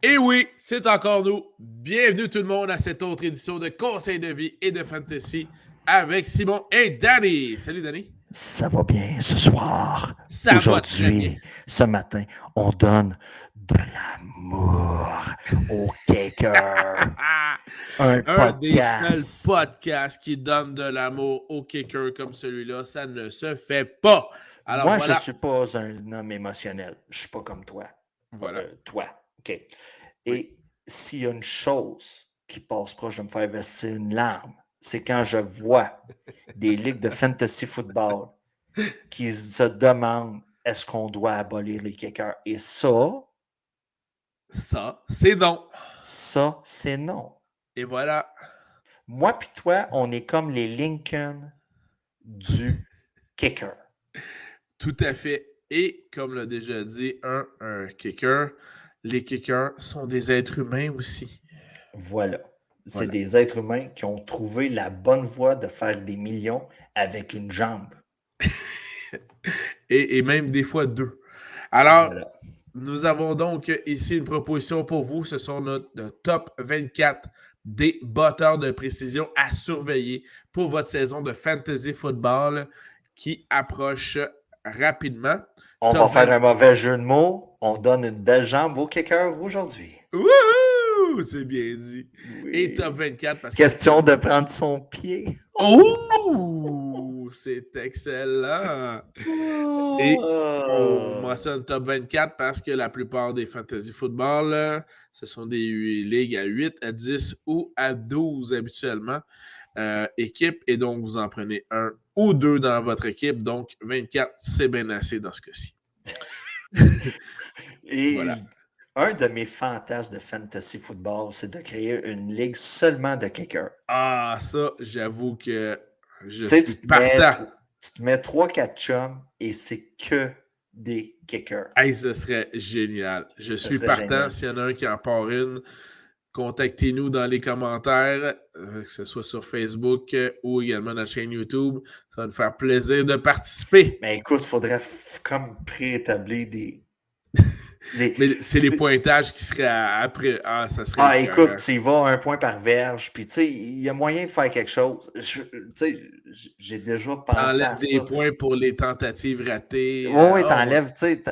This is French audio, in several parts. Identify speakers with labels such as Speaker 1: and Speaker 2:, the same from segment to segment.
Speaker 1: Et oui, c'est encore nous. Bienvenue tout le monde à cette autre édition de Conseils de vie et de fantasy avec Simon et Danny. Salut Danny.
Speaker 2: Ça va bien ce soir.
Speaker 1: Ça va très bien.
Speaker 2: Aujourd'hui, ce matin, on donne de l'amour au kicker. Un
Speaker 1: Un des seuls
Speaker 2: podcast.
Speaker 1: podcasts qui donne de l'amour au kicker comme celui-là, ça ne se fait pas. Alors
Speaker 2: Moi, je ne
Speaker 1: voilà.
Speaker 2: suis pas un homme émotionnel. Je ne suis pas comme toi.
Speaker 1: Voilà.
Speaker 2: Toi. OK.
Speaker 1: Oui.
Speaker 2: Et s'il y a une chose qui passe proche de me faire verser une larme, c'est quand je vois des ligues de fantasy football qui se demandent est-ce qu'on doit abolir les kickers. Et
Speaker 1: Ça, c'est non.
Speaker 2: ça, c'est non.
Speaker 1: Et voilà.
Speaker 2: Moi puis toi, on est comme les Lincoln du kicker.
Speaker 1: Tout à fait. Et comme l'a déjà dit un kicker, les kickers sont des êtres humains aussi.
Speaker 2: Voilà. C'est
Speaker 1: Voilà.
Speaker 2: des êtres humains qui ont trouvé la bonne voie de faire des millions avec une jambe.
Speaker 1: Et même des fois deux. Alors,
Speaker 2: Voilà.
Speaker 1: nous avons donc ici une proposition pour vous. Ce sont notre top 24 des batteurs de précision à surveiller pour votre saison de fantasy football qui approche rapidement.
Speaker 2: On va
Speaker 1: Top
Speaker 2: faire
Speaker 1: 20.
Speaker 2: un mauvais jeu de mots. On donne une belle jambe au kicker aujourd'hui.
Speaker 1: Wouhou! C'est bien dit. Et top
Speaker 2: Oui.
Speaker 1: 24 parce que
Speaker 2: Question de prendre son pied.
Speaker 1: Oh! C'est excellent! Et on
Speaker 2: Oh.
Speaker 1: mentionne top 24 parce que la plupart des fantasy football, ce sont des ligues à 8, à 10 ou à 12 habituellement. Équipe, et donc vous en prenez un ou deux dans votre équipe. Donc 24, c'est bien assez dans ce cas-ci.
Speaker 2: Et
Speaker 1: Voilà.
Speaker 2: un de mes fantasmes de fantasy football, c'est de créer une ligue seulement de kickers.
Speaker 1: Ah, ça, j'avoue que je
Speaker 2: Tu sais,
Speaker 1: suis partant.
Speaker 2: tu te mets 3-4 chums et c'est que des kickers.
Speaker 1: Hey, ce serait génial. Je
Speaker 2: Ça
Speaker 1: suis
Speaker 2: serait
Speaker 1: partant.
Speaker 2: génial.
Speaker 1: S'il y en a un qui en part une, contactez-nous dans les commentaires, que ce soit sur Facebook ou également notre chaîne YouTube. Ça va nous faire plaisir de participer.
Speaker 2: Mais écoute, il faudrait comme préétablir des...
Speaker 1: Mais c'est les pointages qui seraient après. Ah, ça serait
Speaker 2: Ah, écoute,
Speaker 1: écœurant.
Speaker 2: tu y vas un point par verge, puis tu sais, il y a moyen de faire quelque chose. Tu sais, j'ai déjà pensé à
Speaker 1: T'enlèves des
Speaker 2: ça.
Speaker 1: points pour les tentatives ratées.
Speaker 2: Oui, oui,
Speaker 1: Oh, ouais.
Speaker 2: t'enlèves, tu sais,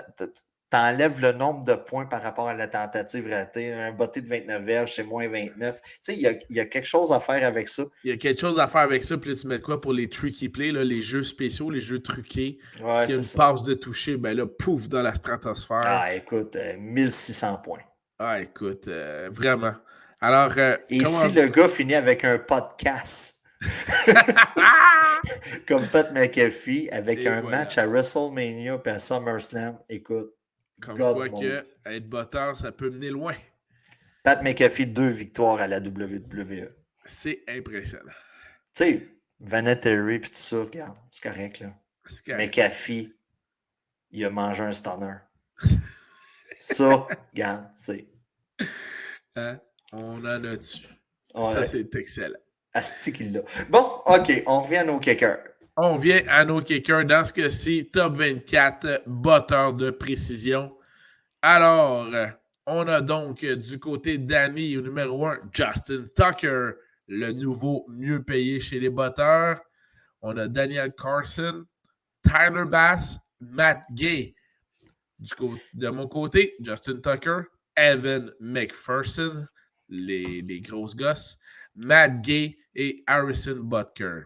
Speaker 2: t'enlèves le nombre de points par rapport à la tentative ratée. Un botté de 29 verges, c'est moins 29. Tu sais, il y a quelque chose à faire avec ça.
Speaker 1: Il y a quelque chose à faire avec ça. Puis là, tu mets quoi pour les tricky plays, là, les jeux spéciaux, les jeux truqués.
Speaker 2: Ouais,
Speaker 1: S'il y a
Speaker 2: c'est
Speaker 1: une
Speaker 2: ça.
Speaker 1: passe de toucher, ben là, pouf, dans la stratosphère.
Speaker 2: Ah, écoute, 1600 points.
Speaker 1: Ah, écoute, vraiment. Alors,
Speaker 2: Et
Speaker 1: comment.
Speaker 2: si le gars finit avec un podcast, comme Pat McAfee, avec
Speaker 1: Et
Speaker 2: un
Speaker 1: voilà.
Speaker 2: match à WrestleMania et à SummerSlam, écoute,
Speaker 1: Comme
Speaker 2: God
Speaker 1: quoi
Speaker 2: mode.
Speaker 1: que être botteur, ça peut mener loin.
Speaker 2: Pat McAfee, 2 victoires à la WWE.
Speaker 1: C'est impressionnant.
Speaker 2: Tu sais, Vanetary et tout ça, regarde, c'est correct, là.
Speaker 1: C'est correct.
Speaker 2: McAfee, il a mangé un stunner. Ça, regarde, c'est.
Speaker 1: Hein? On en a dessus. Ça,
Speaker 2: Ouais,
Speaker 1: c'est excellent.
Speaker 2: asti qu'il l'a. Bon, OK, on revient à nos kickers.
Speaker 1: On vient à nos kickers. Dans ce cas-ci, top 24, botteur de précision. Alors, on a donc du côté d'Annie, au numéro 1, Justin Tucker, le nouveau mieux payé chez les botteurs. On a Daniel Carson, Tyler Bass, Matt Gay. De mon côté, Justin Tucker, Evan McPherson, les grosses gosses, Matt Gay et Harrison Butker.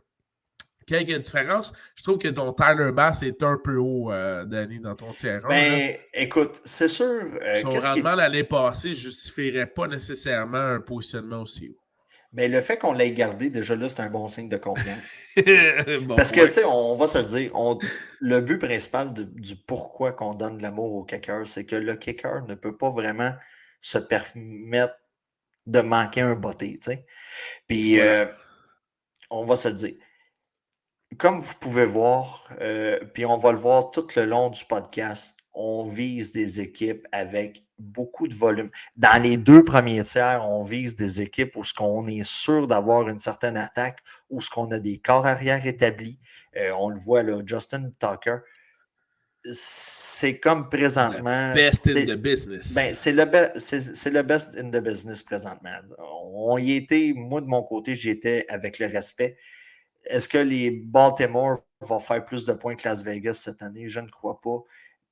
Speaker 1: Quelques différences. Je trouve que ton Tyler Bass est un peu haut, Danny, dans ton tiers 1. Là.
Speaker 2: Ben, écoute, c'est sûr,
Speaker 1: Son
Speaker 2: qu'est-ce qui
Speaker 1: rendement
Speaker 2: est.
Speaker 1: l'année passée ne justifierait pas nécessairement un positionnement aussi haut.
Speaker 2: Mais le fait qu'on l'ait gardé, déjà là, c'est un bon signe de confiance.
Speaker 1: Bon
Speaker 2: Parce que,
Speaker 1: point.
Speaker 2: tu sais, on va se le dire, le but principal du pourquoi qu'on donne de l'amour au kicker, c'est que le kicker ne peut pas vraiment se permettre de manquer un botté, tu sais. Puis,
Speaker 1: Voilà.
Speaker 2: on va se le dire. Comme vous pouvez voir, puis on va le voir tout le long du podcast, on vise des équipes avec beaucoup de volume. Dans les 2 premiers tiers, on vise des équipes où ce qu'on est sûr d'avoir une certaine attaque, où ce qu'on a des corps arrière établis. On le voit là, Justin Tucker, c'est comme présentement.
Speaker 1: Best in the business.
Speaker 2: C'est le best in the business présentement. On y était, moi de mon côté, j'y étais avec le respect. Est-ce que les Baltimore vont faire plus de points que Las Vegas cette année? Je ne crois pas.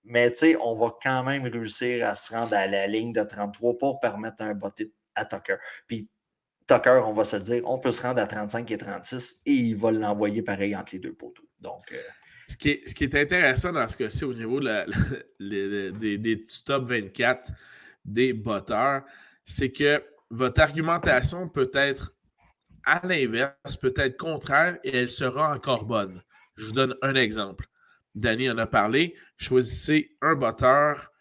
Speaker 2: Mais tu sais, on va quand même réussir à se rendre à la ligne de 33 pour permettre un botté à Tucker. Puis Tucker, on va se dire, on peut se rendre à 35 et 36 et il va l'envoyer pareil entre les deux poteaux. Donc,
Speaker 1: ce qui est intéressant dans ce cas-ci au niveau des top 24 des botteurs, c'est que votre argumentation peut être à l'inverse, peut être contraire et elle sera encore bonne. Je vous donne un exemple. Danny en a parlé. Choisissez un botteur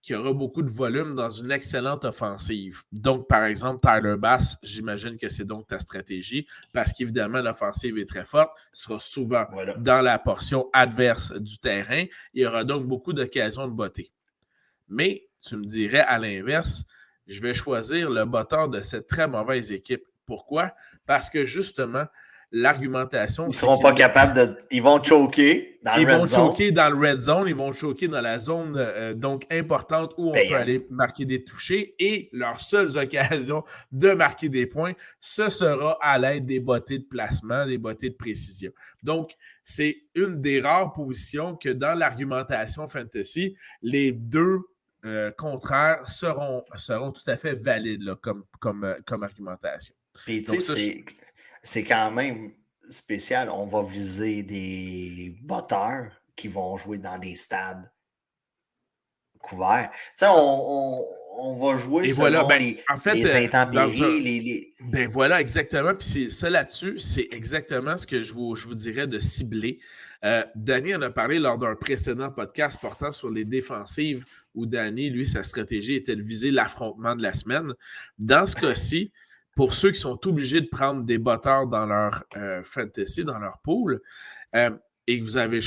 Speaker 1: qui aura beaucoup de volume dans une excellente offensive. Donc, par exemple, Tyler Bass, j'imagine que c'est donc ta stratégie, parce qu'évidemment, l'offensive est très forte, sera souvent dans la portion adverse du terrain. Il y aura donc beaucoup d'occasions de botter. Mais, tu me dirais, à l'inverse, je vais choisir le botteur de cette très mauvaise équipe. Pourquoi? Parce que justement, l'argumentation.
Speaker 2: Ils ne seront pas capables de. Ils vont choquer dans le red zone.
Speaker 1: Ils vont choquer dans le red zone. Ils vont choquer dans la zone donc importante où on peut aller marquer des touchés. Et leurs seules occasions de marquer des points, ce sera à l'aide des bottées de placement, des bottées de précision. Donc, c'est une des rares positions que dans l'argumentation fantasy, les deux contraires seront tout à fait valides là, comme argumentation.
Speaker 2: Puis, tu sais, c'est quand même spécial. On va viser des botteurs qui vont jouer dans des stades couverts. Tu sais, on va jouer selon les intempéries.
Speaker 1: Ben voilà, exactement. Puis c'est ça là-dessus, c'est exactement ce que je vous dirais de cibler. Danny en a parlé lors d'un précédent podcast portant sur les défensives où Danny, lui, sa stratégie était de viser l'affrontement de la semaine. Dans ce cas-ci, pour ceux qui sont obligés de prendre des botteurs dans leur fantasy, dans leur pool, et que vous avez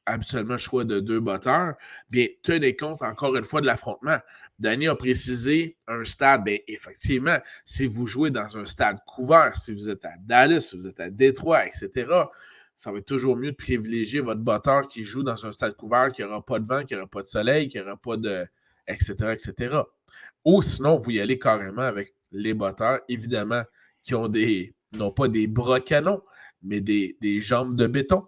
Speaker 1: habituellement le choix de 2 botteurs, bien, tenez compte encore une fois de l'affrontement. Danny a précisé un stade, bien, effectivement, si vous jouez dans un stade couvert, si vous êtes à Dallas, si vous êtes à Détroit, etc., ça va être toujours mieux de privilégier votre botteur qui joue dans un stade couvert, qui n'aura pas de vent, qui n'aura pas de soleil, qui n'aura pas de... etc., etc. Ou sinon, vous y allez carrément avec les botteurs, évidemment, qui ont non pas des bras canons, mais des jambes de béton.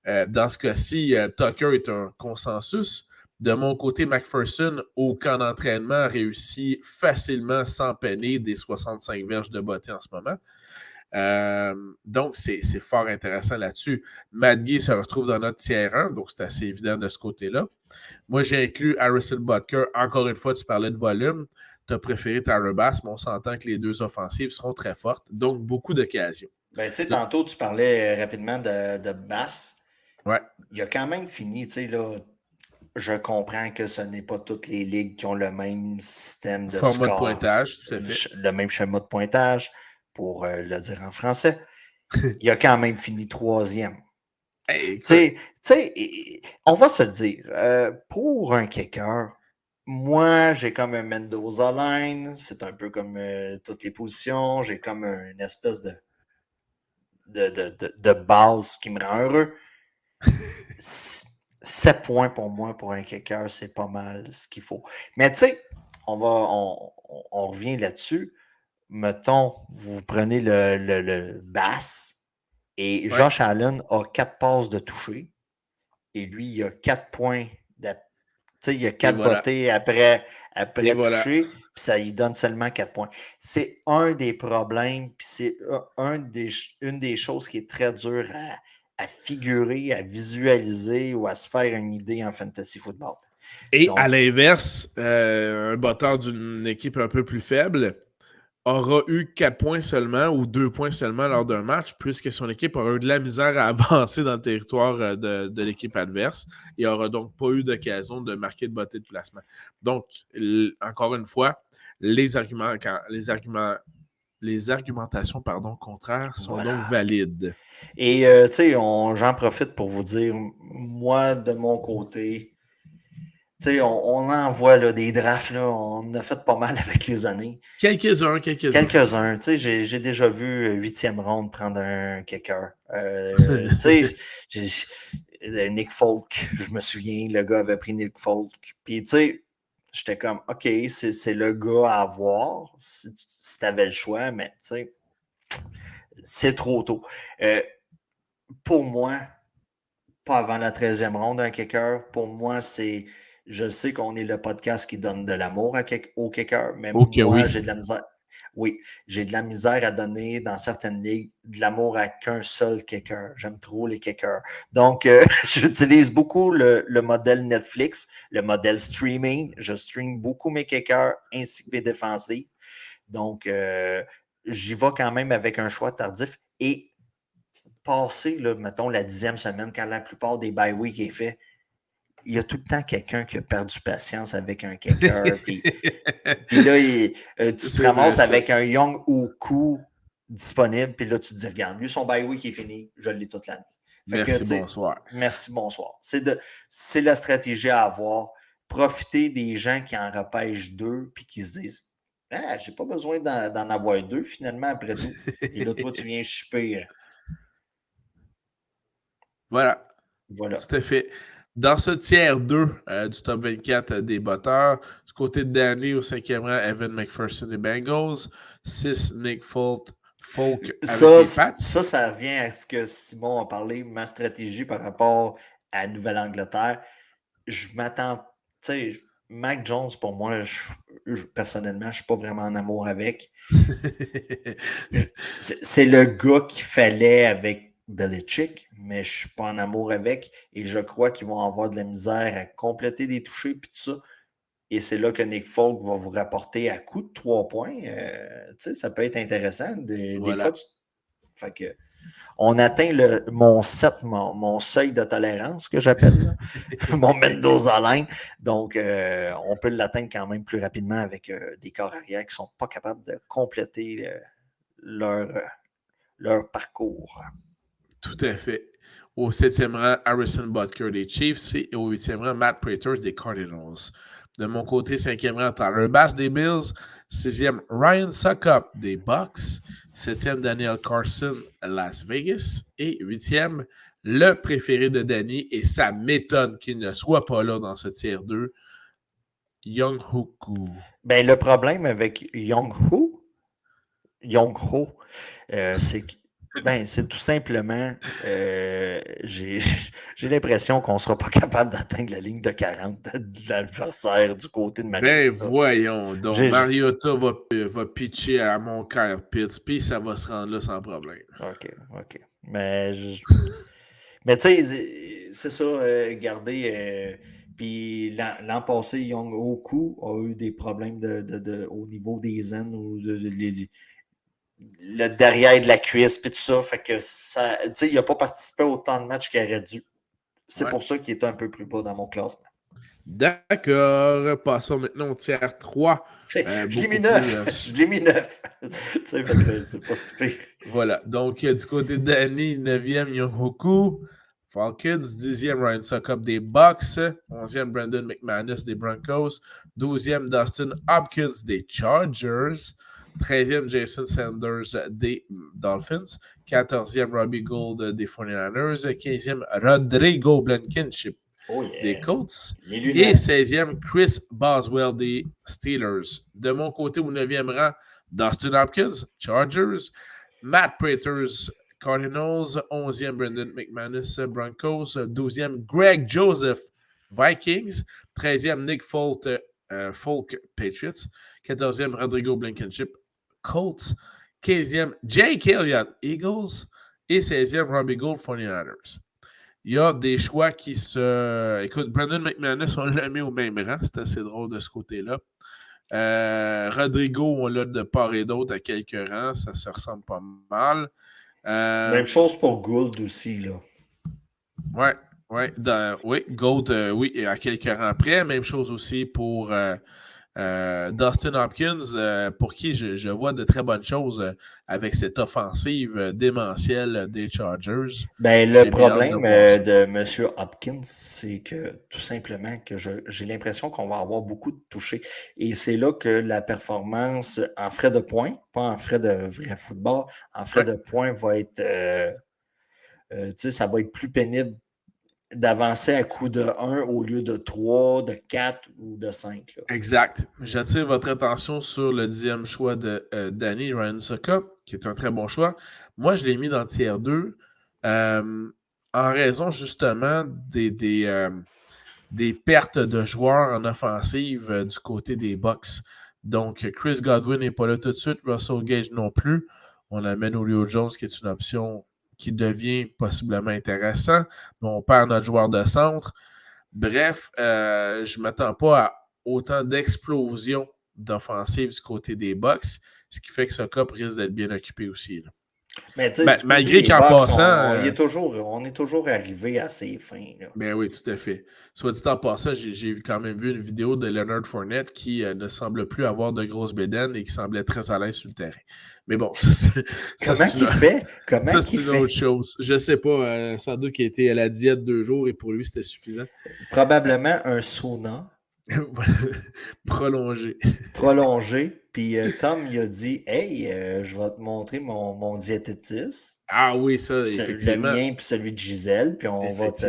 Speaker 1: Dans ce cas-ci, Tucker est un consensus. De mon côté, McPherson, au camp d'entraînement, a réussi facilement, sans peiner, des 65 verges de bottée en ce moment. Donc, c'est fort intéressant là-dessus. Matt Gay se retrouve dans notre tiers 1, donc c'est assez évident de ce côté-là. Moi, j'ai inclus Harrison Butker. Encore une fois, tu parlais de volume. Tu as préféré Tyler Bass, mais on s'entend que les deux offensives seront très fortes, donc beaucoup d'occasions.
Speaker 2: Ben, tu sais, tantôt, tu parlais rapidement de Bass.
Speaker 1: Ouais.
Speaker 2: Il a quand même fini, tu sais, là, je comprends que ce n'est pas toutes les ligues qui ont le même système de
Speaker 1: format
Speaker 2: score.
Speaker 1: De pointage, tout à fait.
Speaker 2: Le même schéma de pointage, pour le dire en français. Il a quand même fini 3e.
Speaker 1: Hey,
Speaker 2: tu sais, on va se le dire, pour un kicker, moi, j'ai comme un Mendoza line, c'est un peu comme toutes les positions, j'ai comme une espèce de base qui me rend heureux. 7 points pour moi, pour un kicker, c'est pas mal ce qu'il faut. Mais tu sais, on revient là-dessus. Mettons, vous prenez le Bass et Josh Allen a 4 passes de toucher et lui, il a 4 points. Tu sais, il a 4 bottées après toucher, puis ça lui donne seulement 4 points. C'est un des problèmes, puis c'est une des choses qui est très dure à figurer, à visualiser ou à se faire une idée en fantasy football.
Speaker 1: Et donc, à l'inverse, un botteur d'une équipe un peu plus faible aura eu 4 points seulement ou 2 points seulement lors d'un match, puisque son équipe aura eu de la misère à avancer dans le territoire de l'équipe adverse et aura donc pas eu d'occasion de marquer de bottée de placement. Donc, encore une fois, les argumentations contraires sont donc valides.
Speaker 2: Et tu sais, j'en profite pour vous dire, moi, de mon côté, tu sais, on en voit là, des drafts, là, on en a fait pas mal avec les années.
Speaker 1: Quelques-uns.
Speaker 2: Tu sais, j'ai déjà vu 8e ronde prendre un kicker. Tu sais, Nick Folk, je me souviens, le gars avait pris Nick Folk. Puis, tu sais, j'étais comme, OK, c'est le gars à avoir si tu avais le choix, mais tu sais, c'est trop tôt. Pour moi, pas avant la 13e ronde, un kicker. Pour moi, c'est. Je sais qu'on est le podcast qui donne de l'amour au kicker, mais
Speaker 1: Ok,
Speaker 2: moi,
Speaker 1: oui.
Speaker 2: j'ai de la misère. Oui, j'ai de la misère à donner dans certaines ligues de l'amour à qu'un seul kicker. J'aime trop les kickers. Donc, j'utilise beaucoup le modèle Netflix, le modèle streaming. Je stream beaucoup mes kickers ainsi que mes défensifs. Donc, j'y vais quand même avec un choix tardif. Et passer, là, mettons, la 10e semaine, quand la plupart des bye week est fait, il y a tout le temps quelqu'un qui a perdu patience avec un kicker. Puis là, tu te
Speaker 1: C'est vrai,
Speaker 2: ramasses
Speaker 1: ça.
Speaker 2: avec un Young Oku disponible. Puis là, tu te dis, regarde, lui, son bye week est fini. Je l'ai toute l'année. Fait que,
Speaker 1: Merci,
Speaker 2: tu sais,
Speaker 1: bonsoir.
Speaker 2: merci, bonsoir. C'est la stratégie à avoir. Profiter des gens qui en repêchent deux puis qui se disent, ah, j'ai pas besoin d'en avoir deux finalement après tout. Et là, toi, tu viens chipper.
Speaker 1: Voilà.
Speaker 2: Voilà.
Speaker 1: Tout à fait. Dans ce tiers 2 du top 24 des batteurs, du côté de Danny au 5e rang, Evan McPherson des Bengals. 6, Nick Folk avec
Speaker 2: Ça,
Speaker 1: les Pats.
Speaker 2: ça revient à ce que Simon a parlé, ma stratégie par rapport à Nouvelle-Angleterre. Je m'attends, tu sais, Mac Jones, pour moi, personnellement, je ne suis pas vraiment en amour avec. C'est le gars qu'il fallait avec Belichick, mais je ne suis pas en amour avec. Et je crois qu'ils vont avoir de la misère à compléter des touchés puis tout ça. Et c'est là que Nick Folk va vous rapporter à coup de 3 points. Ça peut être intéressant. Des fois,
Speaker 1: Voilà.
Speaker 2: fait que, on atteint mon seuil de tolérance, que j'appelle, mon Mendoza line. Donc, on peut l'atteindre quand même plus rapidement avec des corps arrière qui ne sont pas capables de compléter leur parcours.
Speaker 1: Tout à fait. Au 7e rang, Harrison Butker des Chiefs et au 8e rang, Matt Prater des Cardinals. De mon côté, 5e rang, Tyler Bass des Bills. 6e, Ryan Suckup des Bucks. 7e, Daniel Carson, Las Vegas. Et 8e, le préféré de Danny, et ça m'étonne qu'il ne soit pas là dans ce tiers 2, Young Hoku.
Speaker 2: Ben, le problème avec Young Ho, c'est que c'est tout simplement, j'ai l'impression qu'on ne sera pas capable d'atteindre la ligne de 40 de l'adversaire du côté de
Speaker 1: Ben
Speaker 2: Mariota.
Speaker 1: voyons donc,
Speaker 2: J'ai-
Speaker 1: Mariota va pitcher à mon Kyle Pitts, puis ça va se rendre là sans problème.
Speaker 2: OK. Mais tu sais, c'est ça, regardez. Puis l'an passé, Young Oku a eu des problèmes au niveau des aines ou le derrière de la cuisse, puis tout ça. Fait que ça, tu sais, il n'a pas participé à autant de matchs qu'il aurait dû. C'est
Speaker 1: Ouais.
Speaker 2: pour ça qu'il est un peu plus bas dans mon classement.
Speaker 1: D'accord. Passons maintenant au tiers 3.
Speaker 2: Tu sais, je l'ai mis
Speaker 1: Beaucoup plus.
Speaker 2: 9. Je l'ai mis 9. Tu sais, fait que c'est pas stupide.
Speaker 1: Voilà. Donc, du côté de Danny, 9e, Young Hoku. Falcons, 10e, Ryan Suckup des Bucks. 11e, Brandon McManus des Broncos. 12e, Dustin Hopkins des Chargers. 13e, Jason Sanders des Dolphins. 14e, Robbie Gould des 49ers. 15e, Rodrigo Blankenship
Speaker 2: Oh
Speaker 1: des
Speaker 2: yeah.
Speaker 1: Colts.
Speaker 2: Les
Speaker 1: Et
Speaker 2: lunettes.
Speaker 1: 16e, Chris Boswell des Steelers. De mon côté, au 9e rang, Dustin Hopkins, Chargers. Matt Praters, Cardinals. 11e, Brendan McManus, Broncos. 12e, Greg Joseph, Vikings. 13e, Nick Folk, Patriots. 14e, Rodrigo Blankenship, Colts. 15e, Jake Elliott, Eagles. Et 16e, Robbie Gould, 49ers. Il y a des choix qui se. Écoute, Brandon McManus, on l'a mis au même rang. C'est assez drôle de ce côté-là. Rodrigo, on l'a de part et d'autre à quelques rangs. Ça se ressemble pas mal.
Speaker 2: Même chose pour Gould aussi, là.
Speaker 1: Ouais, ouais. Oui, Gold, oui, à quelques rangs près. Même chose aussi pour Dustin Hopkins, pour qui je vois de très bonnes choses avec cette offensive démentielle des Chargers.
Speaker 2: Le
Speaker 1: J'ai bien hâte de
Speaker 2: problème
Speaker 1: voir ça.
Speaker 2: de M. Hopkins, c'est que tout simplement que j'ai l'impression qu'on va avoir beaucoup de touchés. Et c'est là que la performance en frais de points, pas en frais de vrai football, en frais
Speaker 1: Ouais.
Speaker 2: de points va être, ça va être plus pénible d'avancer à coup de 1 au lieu de 3, de 4 ou de 5. Là.
Speaker 1: Exact. J'attire votre attention sur le 10e choix de Danny Ryan Suckup, qui est un très bon choix. Moi, je l'ai mis dans tier 2 en raison justement des pertes de joueurs en offensive du côté des Bucks. Donc, Chris Godwin n'est pas là tout de suite, Russell Gage non plus. On amène Julio Jones, qui est une option qui devient possiblement intéressant, mais on perd notre joueur de centre. Bref, je ne m'attends pas à autant d'explosions d'offensive du côté des Bucks, ce qui fait que ce cap risque d'être bien occupé aussi. Là.
Speaker 2: Mais tu sais, du côté
Speaker 1: Malgré
Speaker 2: des
Speaker 1: qu'en
Speaker 2: Bucks,
Speaker 1: passant.
Speaker 2: on est toujours arrivé à ses fins. Là.
Speaker 1: Ben oui, tout à fait. Soit dit en passant, j'ai quand même vu une vidéo de Leonard Fournette qui ne semble plus avoir de grosses bédaines et qui semblait très à l'aise sur le terrain. Mais bon,
Speaker 2: Comment qu'il fait?
Speaker 1: Ça, c'est une autre chose. Je sais pas, sans doute qu'il a été à la diète 2 jours et pour lui, c'était suffisant.
Speaker 2: Probablement un sauna.
Speaker 1: Prolongé.
Speaker 2: Prolongé. Puis Tom, il a dit, hey, je vais te montrer mon diététiste.
Speaker 1: Ah oui, ça, effectivement.
Speaker 2: Le mien puis celui de Gisèle. Puis on va te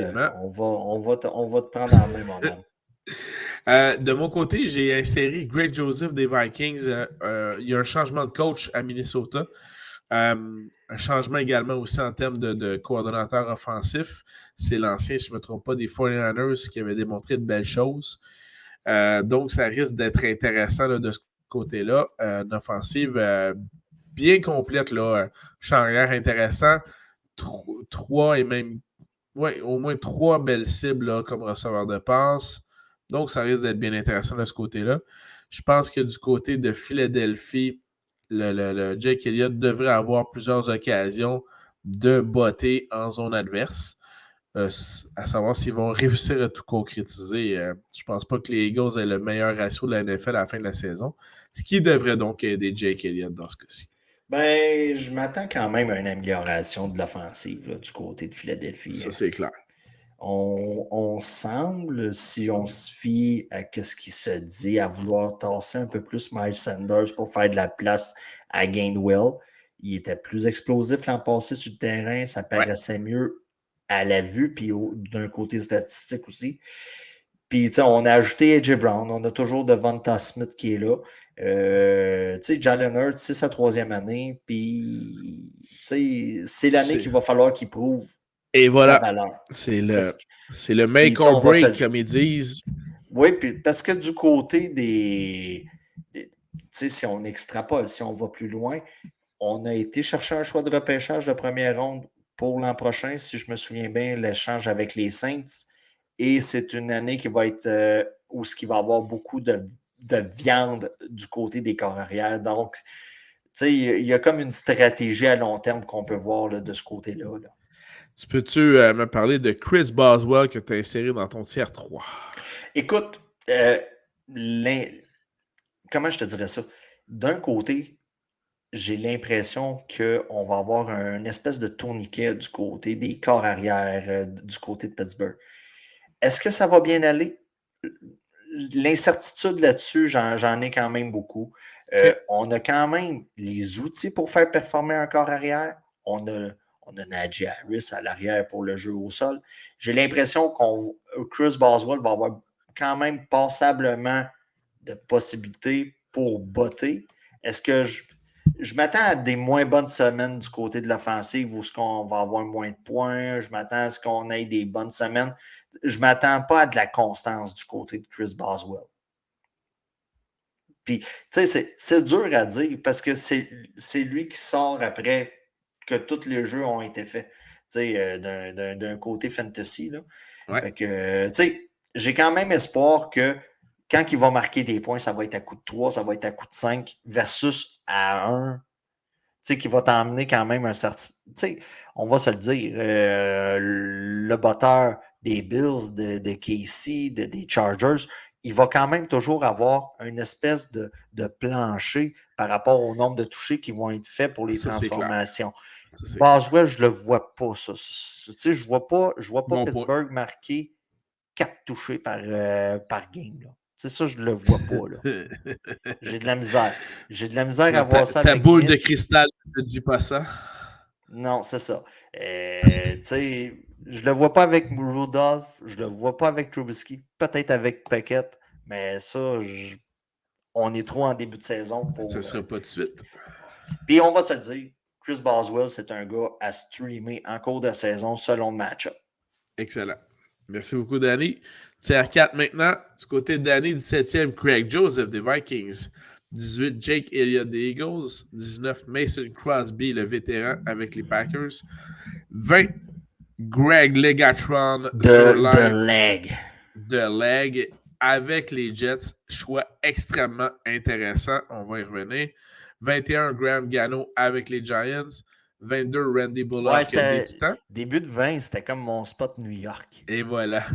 Speaker 2: prendre en main, mon homme.
Speaker 1: De mon côté, j'ai inséré Greg Joseph des Vikings. Il y a un changement de coach à Minnesota. Un changement également aussi en termes de coordonnateur offensif. C'est l'ancien, si je ne me trompe pas, des 49ers qui avait démontré de belles choses. Donc, ça risque d'être intéressant là, de ce côté-là. Une offensive bien complète, là, charnière intéressant. Trois et même, ouais, au moins 3 belles cibles là, comme receveur de passe. Donc, ça risque d'être bien intéressant de ce côté-là. Je pense que du côté de Philadelphie, le Jake Elliott devrait avoir plusieurs occasions de botter en zone adverse. À savoir s'ils vont réussir à tout concrétiser. Je pense pas que les Eagles aient le meilleur ratio de la NFL à la fin de la saison. Ce qui devrait donc aider Jake Elliott dans ce cas-ci.
Speaker 2: Ben, je m'attends quand même à une amélioration de l'offensive là, du côté de Philadelphie.
Speaker 1: Ça, c'est clair.
Speaker 2: On semble, si on se fie à ce qui se dit, à vouloir tasser un peu plus Miles Sanders pour faire de la place à Gainwell. Il était plus explosif l'an passé sur le terrain, ça paraissait mieux à la vue, puis d'un côté statistique aussi. Puis, on a ajouté AJ Brown, on a toujours Devonta Smith qui est là. Jalen Hurts, c'est sa 3e année, puis c'est l'année qu'il va falloir qu'il prouve
Speaker 1: et voilà,
Speaker 2: sa valeur.
Speaker 1: C'est le make or break, comme ils disent.
Speaker 2: Oui, puis parce que du côté des si on extrapole, si on va plus loin, on a été chercher un choix de repêchage de première ronde pour l'an prochain, si je me souviens bien, l'échange avec les Saints. Et c'est une année qui va être où il va y avoir beaucoup de viande du côté des corps arrière. Donc, il y a comme une stratégie à long terme qu'on peut voir là, de ce côté-là. Là.
Speaker 1: Tu peux-tu me parler de Chris Boswell que tu as inséré dans ton tiers 3?
Speaker 2: Écoute, comment je te dirais ça? D'un côté, j'ai l'impression qu'on va avoir une espèce de tourniquet du côté des corps arrière, du côté de Pittsburgh. Est-ce que ça va bien aller? L'incertitude là-dessus, j'en ai quand même beaucoup. On a quand même les outils pour faire performer un corps arrière. On a Najee Harris à l'arrière pour le jeu au sol. J'ai l'impression que Chris Boswell va avoir quand même passablement de possibilités pour botter. Est-ce que je m'attends à des moins bonnes semaines du côté de l'offensive où on va avoir moins de points. Je m'attends à ce qu'on ait des bonnes semaines. Je ne m'attends pas à de la constance du côté de Chris Boswell. Puis, tu sais, c'est dur à dire parce que c'est lui qui sort après que tous les jeux ont été faits. Tu sais, d'un côté fantasy. Là.
Speaker 1: Ouais.
Speaker 2: Fait que, tu sais, j'ai quand même espoir que quand il va marquer des points, ça va être à coup de 3, ça va être à coup de 5 versus à 1. Tu sais, qui va t'emmener quand même un certain. Tu sais, on va se le dire, le batteur des Bills, de KC, des Chargers, il va quand même toujours avoir une espèce de plancher par rapport au nombre de touchés qui vont être faits pour les transformations. Boswell, je ne le vois pas, ça. Tu sais, je ne vois pas Pittsburgh marquer 4 touchés par game. Là. C'est ça, je ne le vois pas. Là. J'ai de la misère. J'ai de la misère à voir ça.
Speaker 1: Ta boule Mitch. De cristal ne te dit pas ça.
Speaker 2: Non, c'est ça. Tu sais, Je le vois pas avec Rudolph, je le vois pas avec Trubisky, peut-être avec Pickett, mais ça, on est trop en début de saison
Speaker 1: Ce ne
Speaker 2: pour.
Speaker 1: sera pas de suite.
Speaker 2: Puis on va se le dire, Chris Boswell, c'est un gars à streamer en cours de saison selon le match-up.
Speaker 1: Excellent. Merci beaucoup, Danny. Tiers 4 maintenant. Du côté de Danny, 17e, Craig Joseph des Vikings. 18, Jake Elliott des Eagles. 19, Mason Crosby, le vétéran avec les Packers. 20, Greg Legatron
Speaker 2: De
Speaker 1: Zurline
Speaker 2: leg.
Speaker 1: de Leg avec les Jets. Choix extrêmement intéressant. On va y revenir. 21, Graham Gano avec les Giants. 22, Randy
Speaker 2: Ouais,
Speaker 1: Bullock des
Speaker 2: c'était.
Speaker 1: Titans.
Speaker 2: Début de 20, c'était comme mon spot New York.
Speaker 1: Et voilà.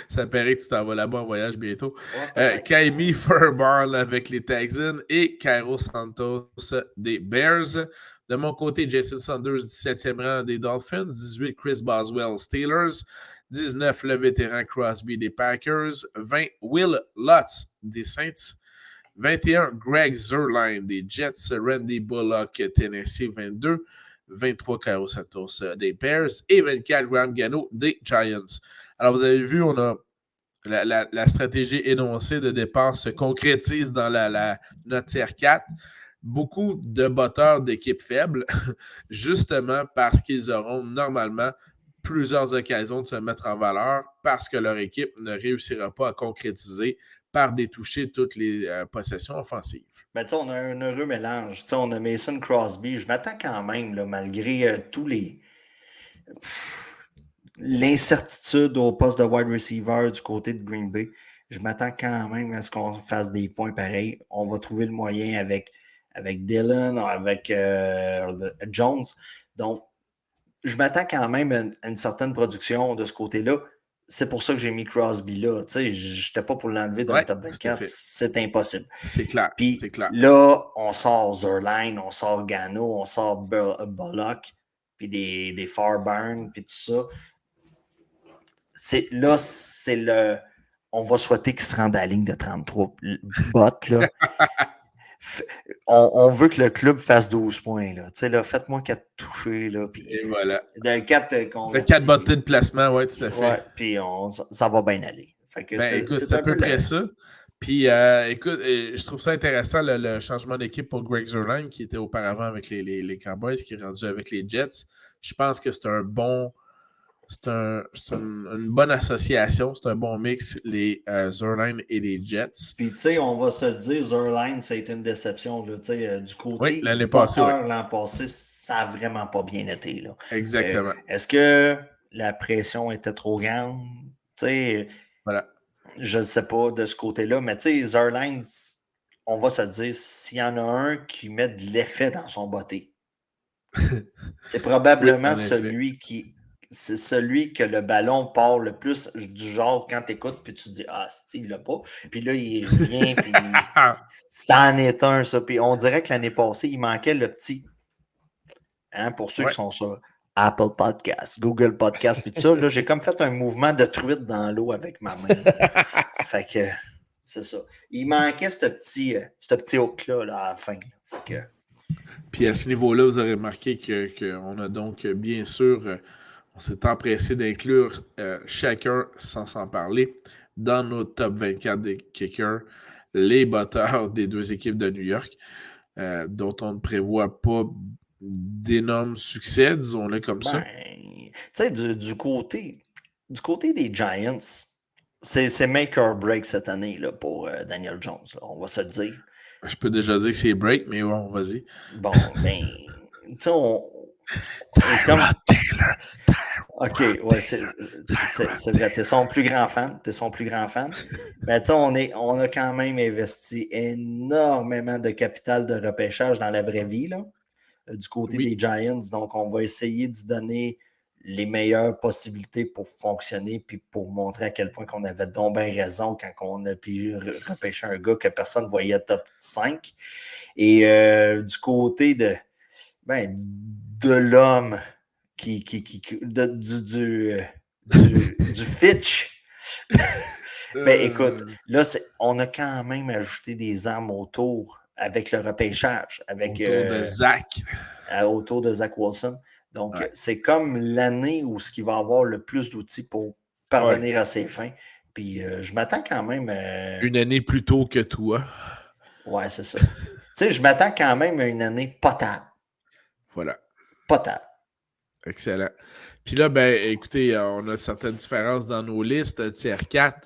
Speaker 1: Ça paraît que tu t'en vas là-bas en voyage bientôt.
Speaker 2: Ouais, peut-être.
Speaker 1: Kaimi Furbarn avec les Texans et Cairo Santos des Bears. De mon côté, Jason Saunders, 17e rang des Dolphins. 18, Chris Boswell, Steelers. 19, le vétéran Crosby des Packers. 20, Will Lutz des Saints. 21, Greg Zerline des Jets. Randy Bullock, Tennessee. 22, 23, Cairo Santos des Bears. Et 24, Graham Gano des Giants. Alors, vous avez vu, on a la stratégie énoncée de départ se concrétise dans notre tier 4. Beaucoup de batteurs d'équipes faibles, justement parce qu'ils auront normalement plusieurs occasions de se mettre en valeur parce que leur équipe ne réussira pas à concrétiser par détoucher toutes les possessions offensives.
Speaker 2: Mais tu sais, on a un heureux mélange. Tu sais, on a Mason Crosby. Je m'attends quand même, là, malgré tous les. L'incertitude au poste de wide receiver du côté de Green Bay, je m'attends quand même à ce qu'on fasse des points pareils. On va trouver le moyen avec Dylan, avec Jones. Donc, je m'attends quand même à une certaine production de ce côté-là. C'est pour ça que j'ai mis Crosby là. Tu sais, je n'étais pas pour l'enlever d'un
Speaker 1: Oui,
Speaker 2: top
Speaker 1: tout à
Speaker 2: 24.
Speaker 1: fait.
Speaker 2: C'est impossible.
Speaker 1: C'est clair, c'est
Speaker 2: Puis
Speaker 1: clair.
Speaker 2: là, on sort Zerline, on sort Gano, on sort Bullock, puis des Farburn, puis tout ça. Là, c'est le. On va souhaiter qu'il se rende à la ligne de 33 bottes. Là. On veut que le club fasse 12 points. Là. Là, faites-moi 4 touchés. Là, puis,
Speaker 1: Et voilà.
Speaker 2: 4
Speaker 1: 4
Speaker 2: convertis.
Speaker 1: bottées de placement, oui, tout à fait.
Speaker 2: Ouais, puis ça va bien aller. Fait que
Speaker 1: Écoute,
Speaker 2: c'est
Speaker 1: c'est à
Speaker 2: un peu
Speaker 1: peu près ça. Puis, écoute, je trouve ça intéressant le changement d'équipe pour Greg Zerline, qui était auparavant avec les Cowboys, qui est rendu avec les Jets. Je pense que c'est un bon. Une bonne association, c'est un bon mix, les Zerline et les Jets.
Speaker 2: Puis, tu sais, on va se le dire, Zerline, ça a été une déception. Là, du côté
Speaker 1: oui, l'année
Speaker 2: passée,
Speaker 1: passée,
Speaker 2: l'an passé, ça n'a vraiment pas bien été. Là.
Speaker 1: Exactement.
Speaker 2: Est-ce que la pression était trop grande? Tu sais,
Speaker 1: voilà.
Speaker 2: Je ne sais pas de ce côté-là, mais tu sais, Zerline, on va se le dire, s'il y en a un qui met de l'effet dans son botté, c'est probablement
Speaker 1: oui,
Speaker 2: celui qui. C'est celui que le ballon part le plus du genre quand tu écoutes, puis tu dis ah, c'est il l'a pas. Puis là, il revient, puis ça en est un, ça. Puis on dirait que l'année passée, il manquait le petit. Hein, pour ceux qui sont sur Apple Podcast, Google Podcast, puis tout ça, là, j'ai comme fait un mouvement de truite dans l'eau avec ma main. Fait que. C'est ça. Il manquait ce petit hook-là là, à la fin. Fait que...
Speaker 1: Puis à ce niveau-là, vous aurez remarqué qu'on a donc bien sûr, on s'est empressé d'inclure chacun, sans s'en parler, dans nos top 24 des kickers, les batteurs des deux équipes de New York, dont on ne prévoit pas d'énormes succès, disons-le comme ça.
Speaker 2: Tu sais, du côté des Giants, c'est make or break cette année là, pour Daniel Jones. Là, on va se le dire.
Speaker 1: Je peux déjà dire que c'est break, mais bon, vas-y.
Speaker 2: Bon, ben, tu sais,
Speaker 1: Tyrod Taylor.
Speaker 2: OK, ouais, c'est vrai. T'es son plus grand fan. Mais tu sais, on a quand même investi énormément de capital de repêchage dans la vraie vie, là, du côté des Giants. Donc, on va essayer de donner les meilleures possibilités pour fonctionner puis pour montrer à quel point qu'on avait donc bien raison quand on a pu repêcher un gars que personne ne voyait top 5. Et du côté de l'homme du Fitch. Écoute, là, on a quand même ajouté des armes autour avec le repêchage,
Speaker 1: autour de Zach.
Speaker 2: Autour de Zach Wilson. Donc,
Speaker 1: Ouais.
Speaker 2: c'est comme l'année où ce qui va avoir le plus d'outils pour parvenir à ses fins. Puis, je m'attends quand même.
Speaker 1: Une année plus tôt que toi.
Speaker 2: Ouais, c'est ça. Tu sais, je m'attends quand même à une année potable.
Speaker 1: Voilà.
Speaker 2: Potable.
Speaker 1: Excellent. Puis là, ben, écoutez, on a certaines différences dans nos listes. Tier 4.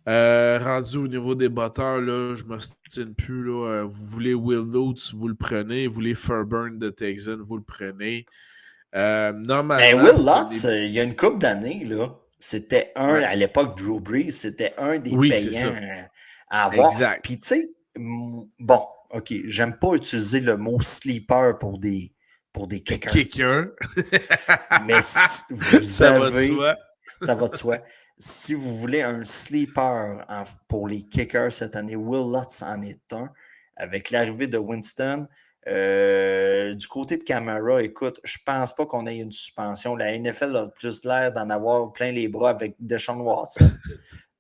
Speaker 1: Rendu au niveau des batteurs, là, je ne m'ostine plus. Là, vous voulez Will Lutz, vous le prenez. Vous voulez Fairburn de Texan, vous le prenez.
Speaker 2: Ben,
Speaker 1: Normalement,
Speaker 2: Will
Speaker 1: c'est
Speaker 2: Lutz,
Speaker 1: des.
Speaker 2: il y a une couple d'années, là, c'était
Speaker 1: Ouais.
Speaker 2: à l'époque Drew Brees, c'était un des
Speaker 1: Oui, c'est
Speaker 2: payants
Speaker 1: ça.
Speaker 2: à avoir.
Speaker 1: Exact.
Speaker 2: Puis, tu sais, bon, OK, j'aime pas utiliser le mot sleeper pour des kickers.
Speaker 1: Kicker.
Speaker 2: Mais si vous
Speaker 1: Ça va de
Speaker 2: avez,
Speaker 1: soi.
Speaker 2: ça va de soi, si vous voulez un sleeper pour les kickers cette année, Will Lutz en est un. Avec l'arrivée de Winston, du côté de Camara, écoute, je pense pas qu'on ait une suspension. La NFL a plus l'air d'en avoir plein les bras avec Deshaun Watson.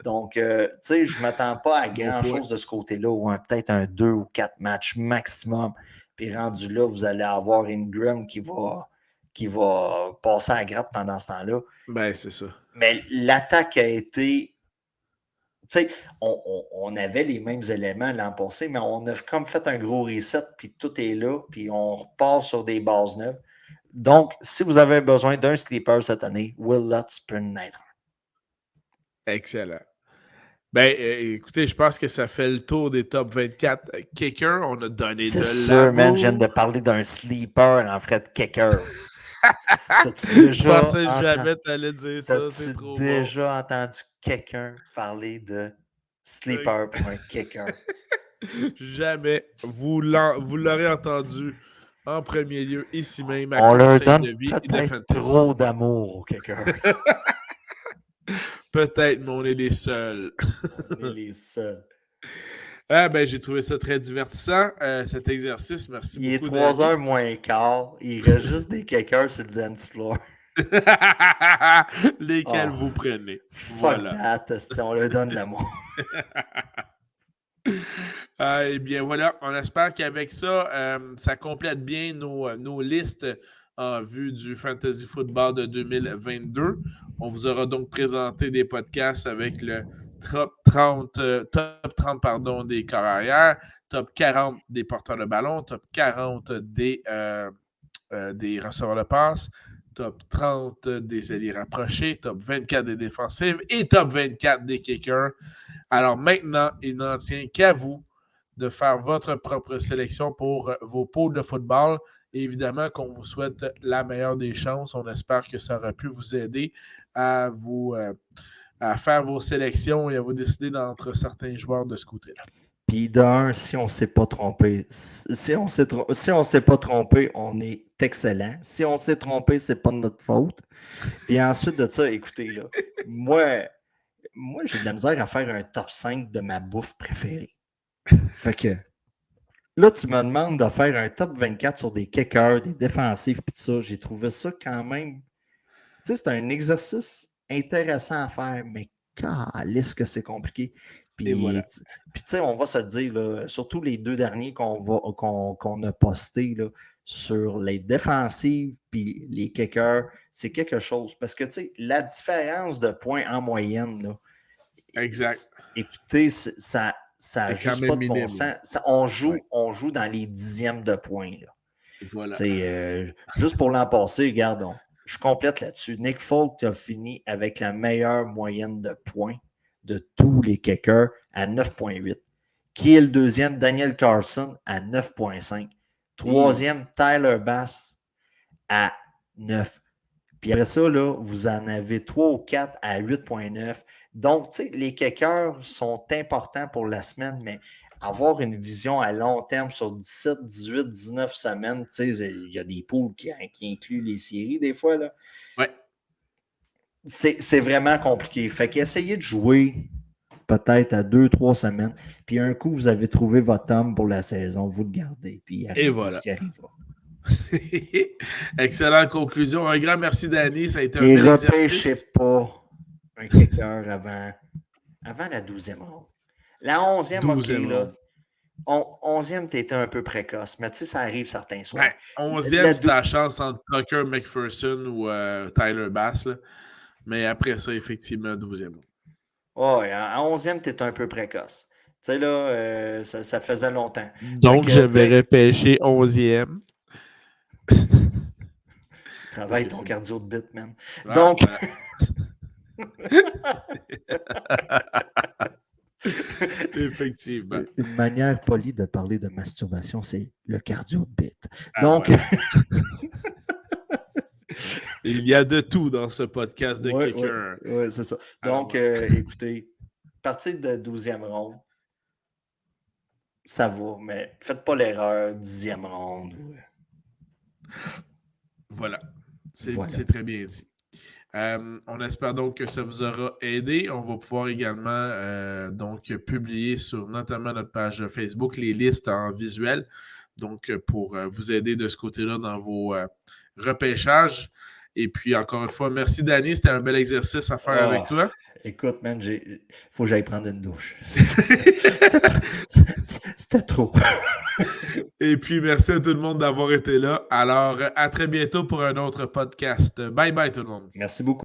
Speaker 2: Donc, tu sais, je ne m'attends pas à
Speaker 1: Bon point.
Speaker 2: grand-chose de ce côté-là, ou peut-être un 2 ou 4 matchs maximum. Puis rendu là, vous allez avoir Ingram qui va passer à la grappe pendant ce temps-là.
Speaker 1: Ben, c'est ça.
Speaker 2: Mais l'attaque a été. Tu sais, on avait les mêmes éléments l'an passé, mais on a comme fait un gros reset, puis tout est là, puis on repart sur des bases neuves. Donc, si vous avez besoin d'un sleeper cette année, Will Lutz peut en être un.
Speaker 1: Excellent. Ben, écoutez, je pense que ça fait le tour des top 24 kickers. On a donné
Speaker 2: C'est
Speaker 1: de
Speaker 2: sûr, man, je viens
Speaker 1: l'amour.
Speaker 2: de parler d'un sleeper en Fred Kicker. T'as-tu
Speaker 1: Je
Speaker 2: déjà,
Speaker 1: pensais
Speaker 2: enten-
Speaker 1: jamais que tu allais dire ça. C'est
Speaker 2: T'as-tu
Speaker 1: trop bon.
Speaker 2: déjà entendu quelqu'un parler de sleeper pour un kicker?
Speaker 1: Jamais. Vous l'aurez entendu en premier lieu ici même à
Speaker 2: On leur
Speaker 1: Conseil de
Speaker 2: donne
Speaker 1: vie et de
Speaker 2: peut-être
Speaker 1: fantasy.
Speaker 2: trop d'amour au kicker.
Speaker 1: Peut-être, mais on est les seuls.
Speaker 2: On est les seuls.
Speaker 1: Ah ben, j'ai trouvé ça très divertissant, cet exercice. Merci
Speaker 2: Il est
Speaker 1: beaucoup,
Speaker 2: 3
Speaker 1: Danny.
Speaker 2: heures moins quart. Il reste juste des kickers sur le dance floor.
Speaker 1: Lesquels
Speaker 2: Oh,
Speaker 1: vous prenez.
Speaker 2: fuck
Speaker 1: Voilà.
Speaker 2: that. On leur donne l'amour.
Speaker 1: Eh bien voilà, on espère qu'avec ça, ça complète bien nos listes en vue du Fantasy Football de 2022. On vous aura donc présenté des podcasts avec le top 30 pardon, des corps arrière, top 40 des porteurs de ballon, top 40 des receveurs de passe, top 30 des alliés rapprochés, top 24 des défensives et top 24 des kickers. Alors maintenant, il n'en tient qu'à vous de faire votre propre sélection pour vos pôles de football. Et évidemment qu'on vous souhaite la meilleure des chances. On espère que ça aura pu vous aider à à faire vos sélections et à vous décider d'entre certains joueurs de ce côté-là.
Speaker 2: Puis d'un, si on ne s'est pas trompé, si on s'est pas trompé, on est excellent. Si on s'est trompé, c'est pas de notre faute. Puis ensuite de ça, écoutez, là, moi j'ai de la misère à faire un top 5 de ma bouffe préférée. Fait que là, tu me demandes de faire un top 24 sur des kickers, des défensifs, puis tout ça. J'ai trouvé ça quand même. Tu sais, c'est un exercice intéressant à faire, mais calisse que c'est compliqué.
Speaker 1: Et
Speaker 2: Puis,
Speaker 1: voilà.
Speaker 2: tu sais, on va se le dire, là, surtout les deux derniers qu'on a postés là, sur les défensives puis les kickers, c'est quelque chose. Parce que, tu sais, la différence de points en moyenne, là,
Speaker 1: Exact.
Speaker 2: écoutez, ça n'a
Speaker 1: C'est quand
Speaker 2: juste
Speaker 1: même
Speaker 2: pas de bon
Speaker 1: minime.
Speaker 2: sens.
Speaker 1: Ouais.
Speaker 2: On joue dans les dixièmes de points. Là.
Speaker 1: Voilà.
Speaker 2: Juste pour l'an passé, regardons. Je complète là-dessus. Nick Folk a fini avec la meilleure moyenne de points de tous les kickers à 9,8. Qui est le deuxième? Daniel Carson à 9,5. Troisième, Tyler Bass à 9. Puis après ça, là, vous en avez 3 ou 4 à 8,9. Donc, tu sais, les kickers sont importants pour la semaine, mais avoir une vision à long terme sur 17, 18, 19 semaines, tu sais, il y a des poules qui incluent les séries des fois, là.
Speaker 1: Ouais.
Speaker 2: C'est vraiment compliqué. Fait qu'essayez de jouer peut-être à 2, 3 semaines, puis un coup, vous avez trouvé votre homme pour la saison, vous le gardez, puis il
Speaker 1: Et
Speaker 2: arrivera ce
Speaker 1: voilà.
Speaker 2: qui arrivera.
Speaker 1: Excellente conclusion. Un grand merci, Danny. Ça a été un
Speaker 2: Et
Speaker 1: bel
Speaker 2: repêchez
Speaker 1: exercice.
Speaker 2: pas un kicker avant la 12e ronde. La 11e, OK,
Speaker 1: 12e
Speaker 2: là.
Speaker 1: ronde.
Speaker 2: 11e, tu étais un peu précoce, mais tu sais, ça arrive certains soirs.
Speaker 1: Ben, 11e, c'était la chance entre Tucker McPherson ou Tyler Bass. Là. Mais après ça, effectivement, 12e.
Speaker 2: Ouais, à 11e, tu étais un peu précoce. Tu sais, là, ça faisait longtemps.
Speaker 3: Donc, je vais repêcher 11e.
Speaker 2: Travaille ton cardio de bite, man.
Speaker 1: Ah,
Speaker 2: Donc.
Speaker 1: voilà. Effectivement.
Speaker 2: Une manière polie de parler de masturbation, c'est le cardio de bite.
Speaker 1: Ah,
Speaker 2: donc.
Speaker 1: Ouais. Il y a de tout dans ce podcast de Kicker.
Speaker 2: Oui, c'est ça. Donc, écoutez, partir de 12e ronde, ça va, mais faites pas l'erreur, 10e ronde.
Speaker 1: Voilà. C'est très bien dit. On espère donc que ça vous aura aidé. On va pouvoir également donc publier sur notamment notre page Facebook les listes en visuel. Donc, pour vous aider de ce côté-là dans vos repêchages. Et puis, encore une fois, merci Danny. C'était un bel exercice à faire avec toi.
Speaker 2: Écoute, man, faut que j'aille prendre une douche. C'était trop.
Speaker 1: Et puis, merci à tout le monde d'avoir été là. Alors, à très bientôt pour un autre podcast. Bye bye tout le monde.
Speaker 2: Merci beaucoup.